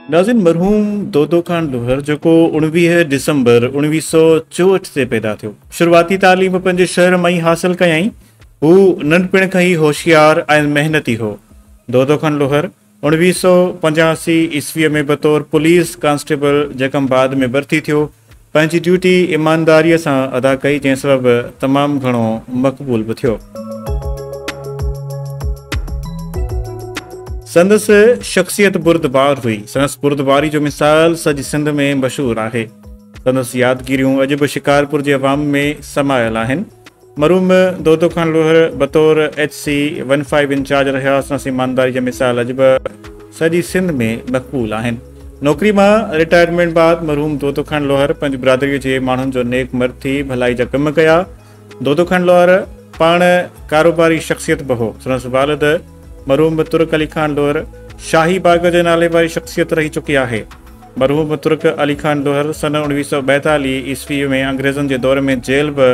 नाज़िन मरहूम दोदो खान लोहर जेको 19 दिसंबर 1964 से पैदा थियो। शुरुआती तालीम पंहिंजे शहर में ही हासिल कयई। हू नंढपिण खां ही होशियार ऐं मेहनती हो। दोदो खान लोहर 1985 ईस्वीअ में बतौर पुलिस कांस्टेबल जेकम बाद में भर्ती थियो, पंहिंजी ड्यूटी ईमानदारीअ सां अदा कई, जंहिं सबबि तमामु घणो मक़बूल बि थियो। संदसि शख्सियत बुरदबार हुई। संदसि बुरदबारी जो मिसाल सॼी सिंध में मशहूर आहे। संदसि यादगिरियूं अॼु बि शिकारपुर जे अवाम में समायल आहिनि। मरहूम दोदो खान लोहर बतौर HC 15 इंचार्ज रहिया। संदसि ईमानदारी जा मिसाल अॼु बि सॼी सिंध में मक़बूल आहिनि। नौकरी मां रिटायरमेंट बाद मरहूम दोदो खान लोहर पंहिंजी बिरादरीअ जे माण्हुनि जो नेक मर्द थी भलाई जा कम कया। दोदो खान लोहर पाण कारोबारी शख्सियत बि हो। संदसि वालिद मरहूम तुर्क अली खान लोहर शाही बाग जे नाले वारी शख्सियत रही चुकी आहे। मरहूम तुर्क अली खान लोहर सन 1942 ईस्वी में अंग्रेज़नि जे दौर में जेल बि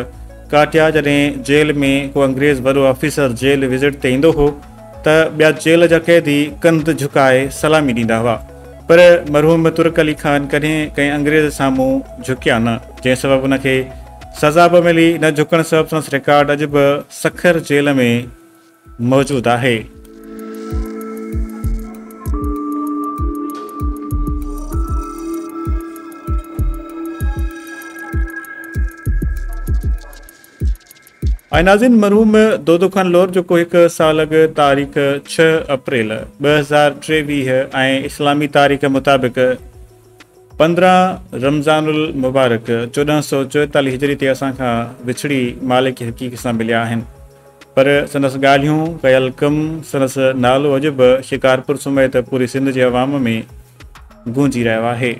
काटिया। जॾहिं जेल में को अंग्रेज़ वॾो ऑफिसर जेल विज़िट ते ईंदो हो त ॿिया जेल जा कैदी कंध झुकाए सलामी ॾींदा हुआ, पर मरहूम तुर्क अली खान कॾहिं कंहिं अंग्रेज़ साम्हूं झुकिया न, जंहिं सबबि उनखे सज़ा बि मिली। न झुकण सबबि संदसि रिकॉर्ड अॼु बि सखर जेल में मौजूदु आहे। ऐं नाज़िन मरहूम दोदो खान लोहर जेको हिकु साल अॻु तारीख़ 6 अप्रैल 2023 ऐं इस्लामी तारीख़ मुताबिक़ 15 रमज़ानुल मुबारक 1444 हिजरी ते असां खां विछड़ी मालिक हक़ीक़ सां मिलिया आहिनि। पर संदसि ॻाल्हियूं कयल कम, संदसि नालो अॼु बि शिकारपुर समेत पूरी सिंध जे अवाम में गूंजी रहियो आहे।